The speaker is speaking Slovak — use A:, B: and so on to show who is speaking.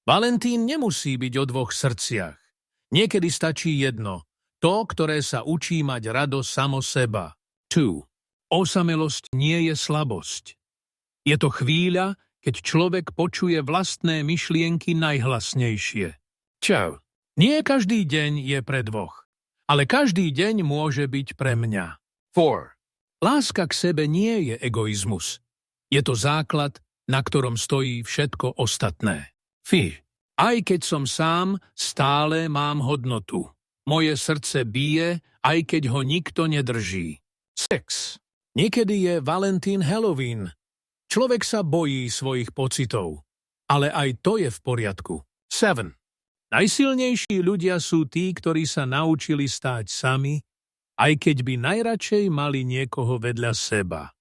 A: Valentín nemusí byť o dvoch srdciach. Niekedy stačí jedno, to, ktoré sa učí mať radosť samo seba. 2. Osamelosť nie je slabosť. Je to chvíľa, keď človek počuje vlastné myšlienky najhlasnejšie. Čau. Nie každý deň je pre dvoch, ale každý deň môže byť pre mňa. 4. Láska k sebe nie je egoizmus. Je to základ, na ktorom stojí všetko ostatné. 5. Aj keď som sám, stále mám hodnotu. Moje srdce bije, aj keď ho nikto nedrží. 6. Niekedy je Valentín Halloween. Človek sa bojí svojich pocitov, ale aj to je v poriadku. 7. Najsilnejší ľudia sú tí, ktorí sa naučili stáť sami, aj keď by najradšej mali niekoho vedľa seba.